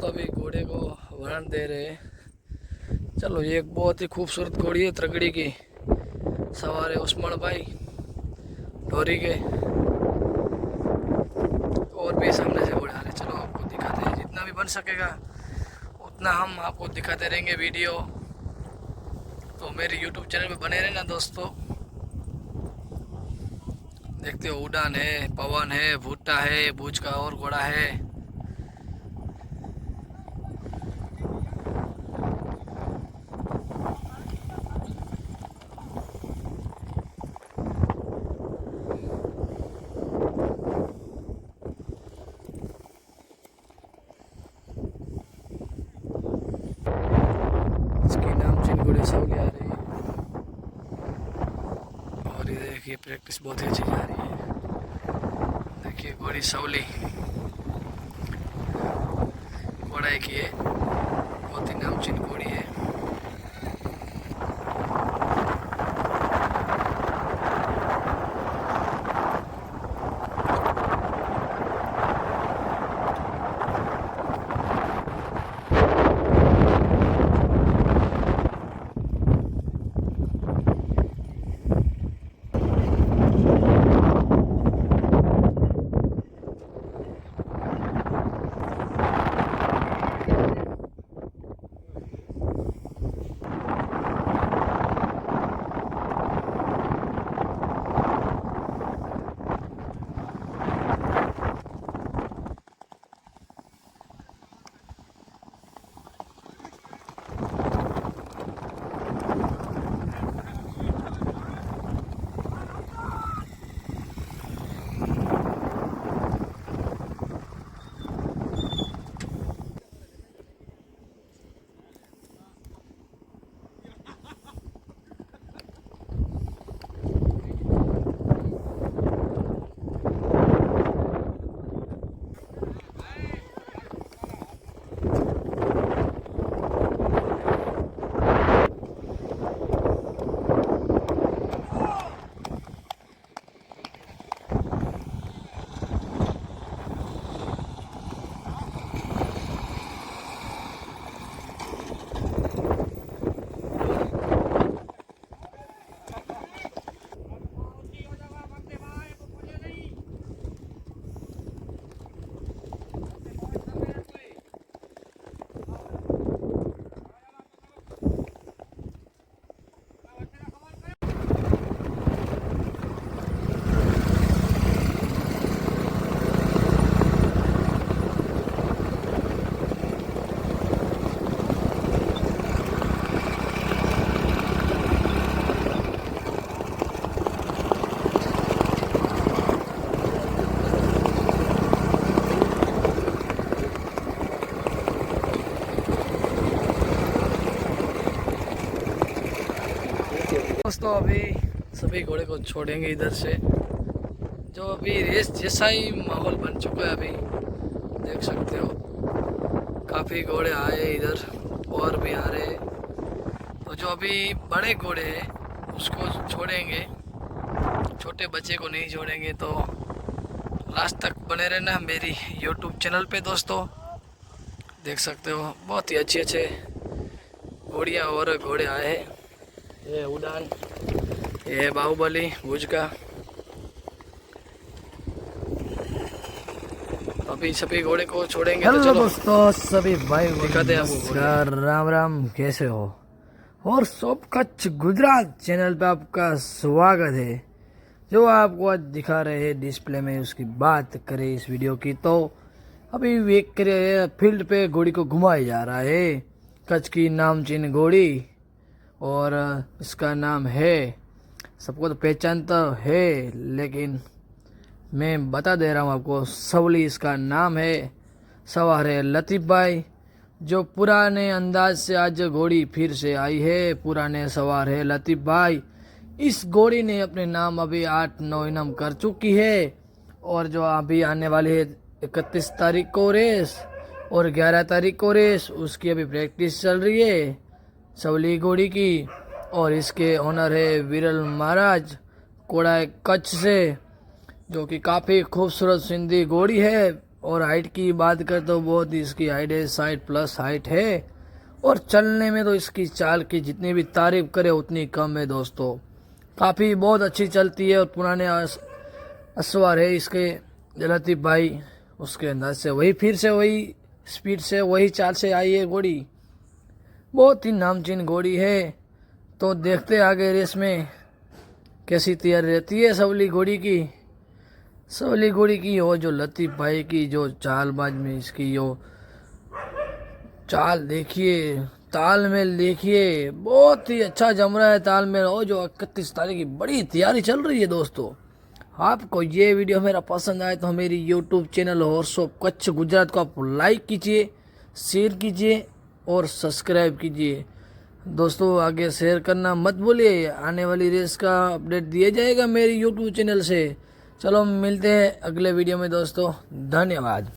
दोस्तों अभी घोड़े को वर्ण दे रहे हैं। चलो ये एक बहुत ही खूबसूरत घोड़ी है त्रगड़ी की, सवार है उस्मान भाई ढोरी के। और भी सामने से घोड़े आ रहे, चलो आपको दिखाते हैं जितना भी बन सकेगा उतना हम आपको दिखाते रहेंगे वीडियो। तो मेरे YouTube चैनल पे बने रहना दोस्तों। देखते हो उड़ान है, पवन है, भुट्टा है, भूज का और घोड़ा है। इसकी नाम से घोड़े सवली आ रही है और ये देखिए प्रैक्टिस बहुत ही अच्छी जा रही है। देखिए घोड़ी सवली घोड़ा एक ही है, बहुत ही नामचीन घोड़ी है। दोस्तों अभी सभी घोड़े को छोड़ेंगे इधर से, जो अभी रेस जैसा ही माहौल बन चुका है। अभी देख सकते हो काफ़ी घोड़े आए इधर और भी आ रहे। तो जो अभी बड़े घोड़े हैं उसको छोड़ेंगे, छोटे बच्चे को नहीं छोड़ेंगे। तो लास्ट तक बने रहना मेरी YouTube चैनल पे दोस्तों। देख सकते हो बहुत ही अच्छे अच्छे घोड़ियाँ और घोड़े आए हैं। ये उड़ान, ये बाहुबली भुज का। अभी सभी घोड़े को छोड़ेंगे। तो चलो दोस्तों सभी भाई दिखाते हैं आपको। राम राम, कैसे हो? और सब कच्छ गुजरात चैनल पे आपका स्वागत है। जो आपको आज दिखा रहे हैं डिस्प्ले में, उसकी बात करें इस वीडियो की, तो अभी वेक करे फील्ड पे घोड़ी को घुमाया जा रहा है। कच्छ की नामचीन घोड़ी, और इसका नाम है, सबको तो पहचान तो है लेकिन मैं बता दे रहा हूँ आपको, सवली इसका नाम है। सवार है लतीफ़ भाई, जो पुराने अंदाज से आज घोड़ी फिर से आई है। पुराने सवार है लतीफ़ भाई। इस घोड़ी ने अपने नाम अभी 8-9 इनाम कर चुकी है, और जो अभी आने वाली है 31 तारीख को रेस और 11 तारीख को रेस, उसकी अभी प्रैक्टिस चल रही है सवली घोड़ी की। और इसके ओनर है विरल महाराज, कोड़ा कच्छ से, जो कि काफ़ी खूबसूरत सिंधी घोड़ी है। और हाइट की बात करें तो बहुत ही इसकी हाइट है, 60+ हाइट है। और चलने में तो इसकी चाल की जितनी भी तारीफ करे उतनी कम है दोस्तों। काफ़ी बहुत अच्छी चलती है और पुराने असवार है इसके लतीफ़ भाई, उसके अंदाज से वही फिर से वही स्पीड से वही चाल से आई है घोड़ी। बहुत ही नामचीन घोड़ी है। तो देखते आगे रेस में कैसी तैयारी रहती है सवली घोड़ी की। सवली घोड़ी की हो जो लतीफ़ भाई की जो चालबाज में इसकी जो चाल देखिए, तालमेल देखिए, बहुत ही अच्छा जम रहा है तालमेल। और जो 31 तारीख की बड़ी तैयारी चल रही है दोस्तों। आपको ये वीडियो मेरा पसंद आए तो मेरी YouTube channel horse of Kutch Gujarat को आप लाइक कीजिए, शेयर कीजिए और सब्सक्राइब कीजिए दोस्तों। आगे शेयर करना मत भूलिए। आने वाली रेस का अपडेट दिया जाएगा मेरी यूट्यूब चैनल से। चलो मिलते हैं अगले वीडियो में दोस्तों। धन्यवाद।